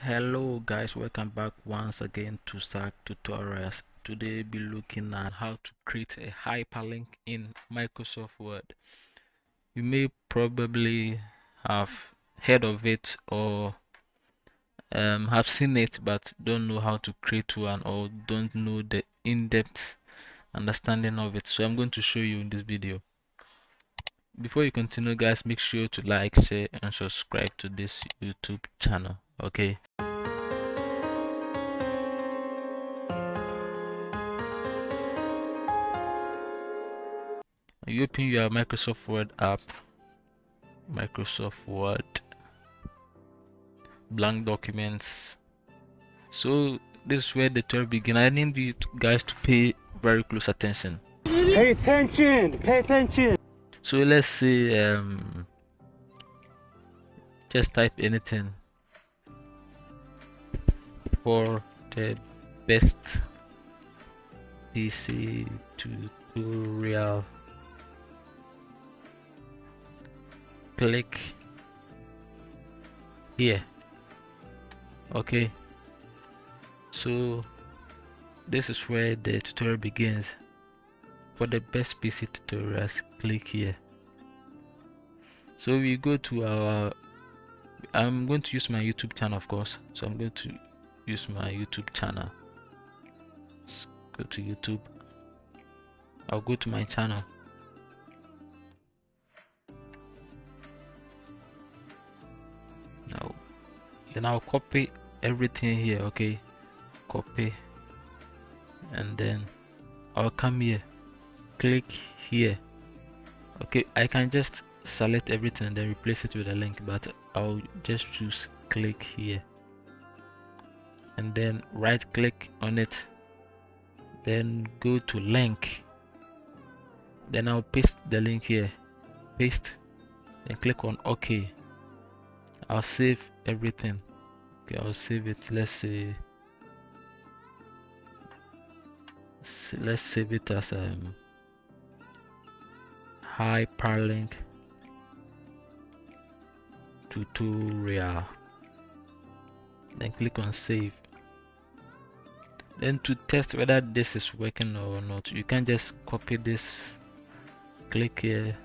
Hello guys, welcome back once again to Stack Tutorials. Today we'll be looking at how to create a hyperlink in Microsoft Word. You may probably have heard of it or have seen it but don't know how to create one or don't know the in-depth understanding of it. So I'm going to show you in this video. Before you continue guys, make sure to like, share and subscribe to this YouTube channel. Okay. You open your Microsoft Word app, Microsoft Word, blank documents. So this is where the tutorial begins. I need you guys to pay very close attention. Pay attention! Pay attention! So let's say just type anything for the best PC tutorial. Click here. Okay, so this is where the tutorial begins. For the best PC tutorials, click here. So we go to our, I'm going to use my YouTube channel, of course. So I'm going to use my YouTube channel. Let's go to YouTube. I'll go to my channel. Now, then I'll copy everything here. Okay, copy, and then I'll come here, click here. Okay, I can just select everything and then replace it with a link, but I'll just choose click here and then right click on it, then go to link, then I'll paste the link here, paste, then click on OK. I'll save everything. Okay, I'll save it. Let's say let's save it as hyperlink tutorial, then click on save. Then to test whether this is working or not, you can just copy this, click here,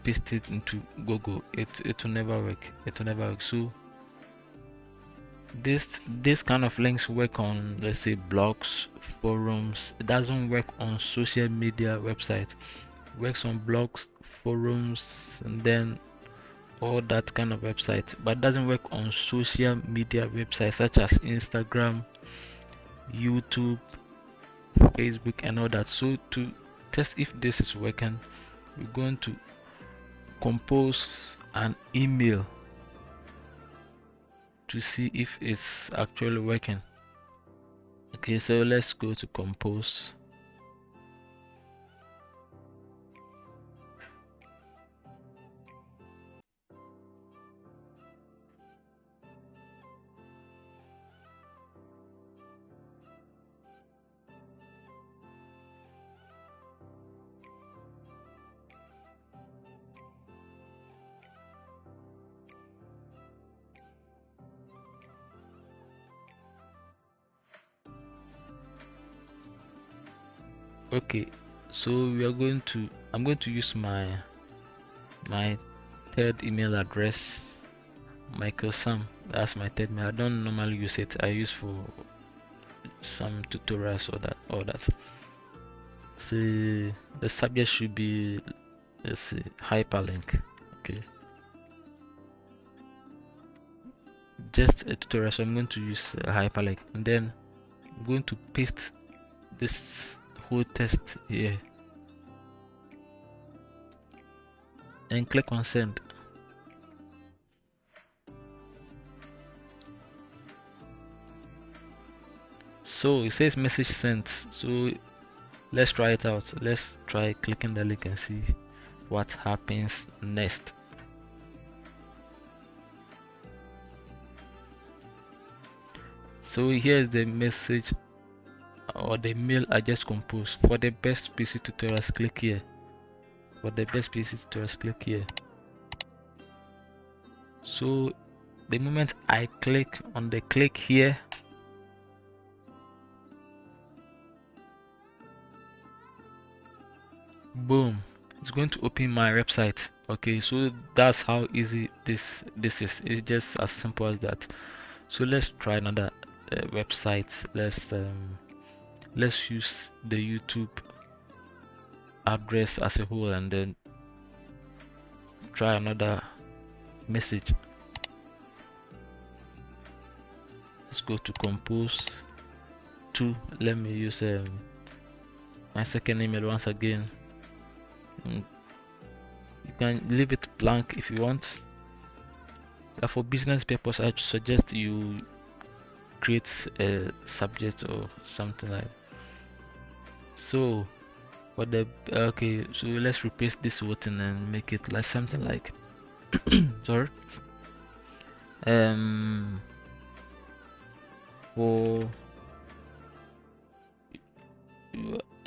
paste it into Google. It will never work. It will never work. So this kind of links work on, let's say, blogs, forums. It doesn't work on social media websites. It works on blogs, forums, and then all that kind of website, but doesn't work on social media websites such as Instagram, YouTube, Facebook, and all that. So to test if this is working, we're going to compose an email to see if it's actually working. Okay, so let's go to compose. Okay, so I'm going to use my third email address, Michael Sam. That's my third mail. I don't normally use it. I use for some tutorials or that. So the subject should be, let's see, hyperlink. Okay, just a tutorial, so I'm going to use a hyperlink, and then I'm going to paste this whole text here and click on send. So it says message sent. So let's try it out. Let's try clicking the link and see what happens next. So here's the message or the mail I just composed. For the best PC tutorials, click here. For the best PC tutorials, click here. So the moment I click on the click here, boom, it's going to open my website. Okay, so that's how easy this is. It's just as simple as that. So let's try another website. Let's use the YouTube address as a whole, and then try another message. Let's go to compose to, let me use my second email once again. You can leave it blank if you want, but for business purpose I suggest you create a subject or something like that. So for the okay, so let's replace this button and make it like something like sorry, for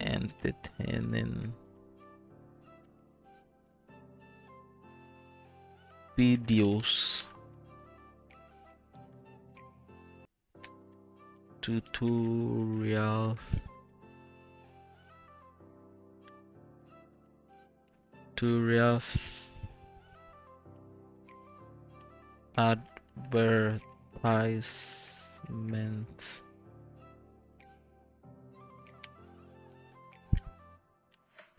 entertaining videos, tutorials, advertisements,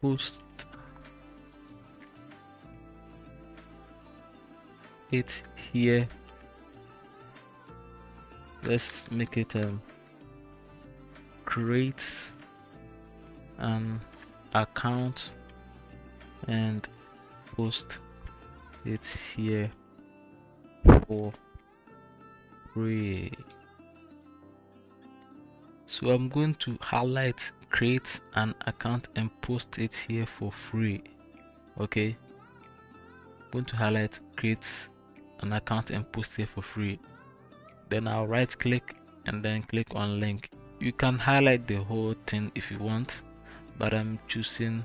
post it here. Let's make it create an account and post it here for free. So I'm going to highlight create an account and post it here for free. Okay, I'm going to highlight create an account and post it for free. Then I'll right click and then click on link. You can highlight the whole thing if you want, but I'm choosing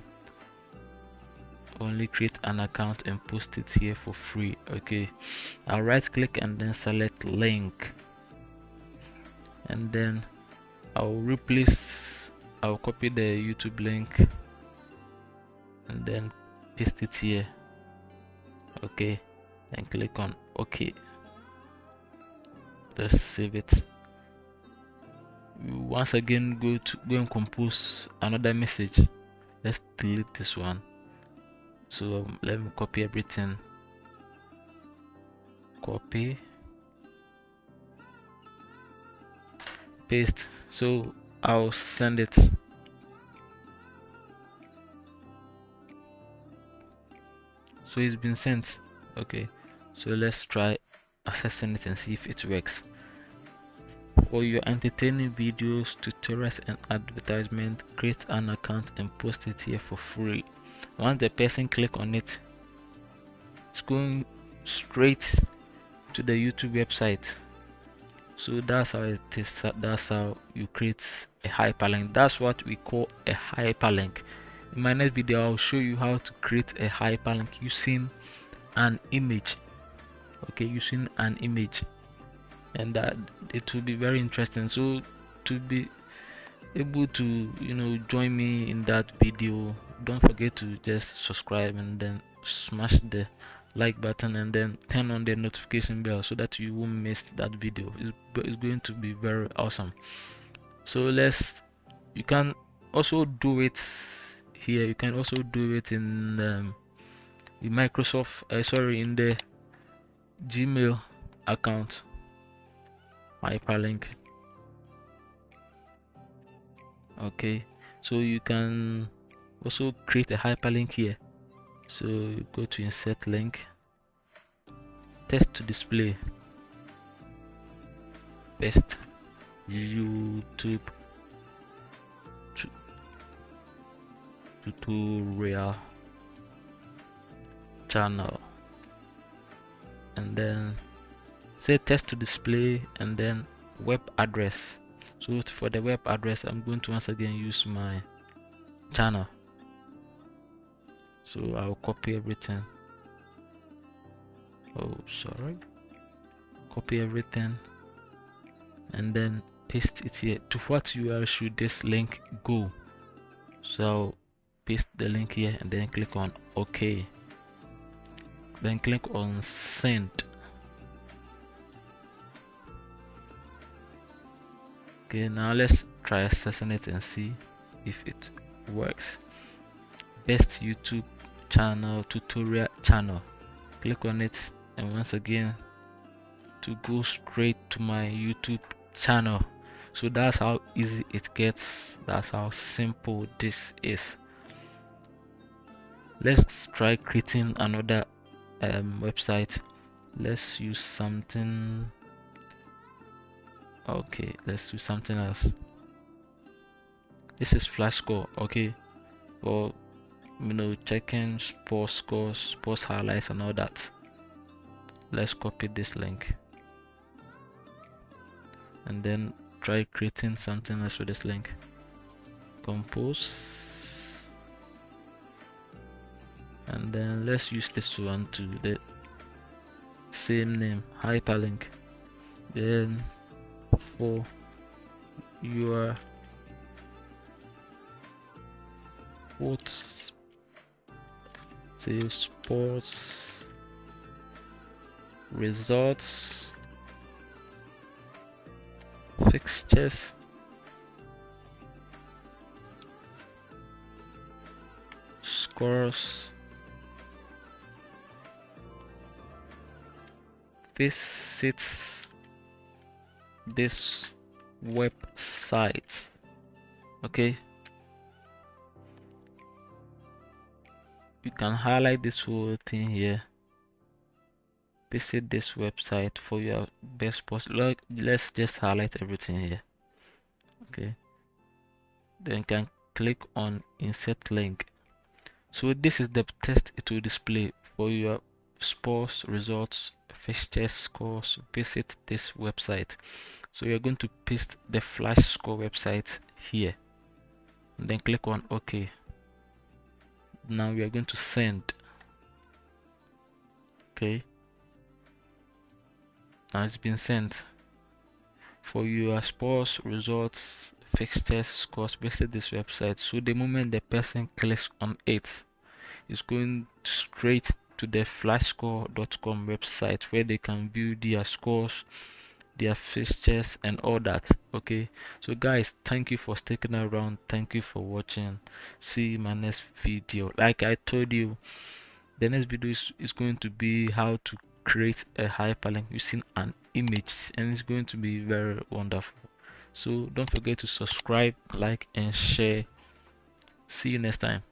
only create an account and post it here for free. Okay, I'll right click and then select link, and then I'll copy the YouTube link and then paste it here. Okay, and click on OK. Let's save it. Once again, go and compose another message. Let's delete this one. So let me copy everything. Copy, paste. So I'll send it. So it's been sent. Okay, so let's try accessing it and see if it works. For your entertaining videos, tutorials and advertisement, create an account and post it here for free. Once the person click on it, it's going straight to the YouTube website. So that's how it is. That's how you create a hyperlink. That's what we call a hyperlink. In my next video, I'll show you how to create a hyperlink using an image. Okay, using an image, and that it will be very interesting. So to be able to join me in that video, don't forget to just subscribe and then smash the like button and then turn on the notification bell so that you won't miss that video. It's going to be very awesome. So you can also do it here. You can also do it in the Microsoft in the Gmail account hyperlink. Okay, so you can also create a hyperlink here. So you go to insert link, text to display, paste YouTube tutorial channel, and then say text to display and then web address. So for the web address, I'm going to once again use my channel. So I'll copy everything. Oh, sorry. copy everything and then paste it here. To what URL should this link go? So I'll paste the link here and then click on OK. Then click on send. Okay, now let's try accessing it and see if it works. Best YouTube channel tutorial channel. Click on it, and once again to go straight to my YouTube channel. So that's how easy it gets. That's how simple this is. Let's try creating another website. Let's use something. Okay, let's do something else. This is Flash Score, okay, for checking sports scores, sports highlights, and all that. Let's copy this link and then try creating something else with this link. Compose, and then let's use this one to the same name, hyperlink. Then for your sports, say sports results, fixtures, scores, visits this website. Okay, you can highlight this whole thing here. Visit this website for your best post. Look, let's just highlight everything here. Okay, then you can click on insert link. So this is the text it will display for your sports results, fixtures, scores. Visit this website. So you're going to paste the Flash Score website here and then click on OK. Now we are going to send. Okay, now it's been sent. For your sports results, fixtures, scores, visit this website. So the moment the person clicks on it, it's going straight to the flashscore.com website where they can view their scores, their fixtures, and all that. Okay, so guys, thank you for sticking around. Thank you for watching. See you in my next video. Like I told you, the next video is going to be how to create a hyperlink using an image, and it's going to be very wonderful. So don't forget to subscribe, like, and share. See you next time.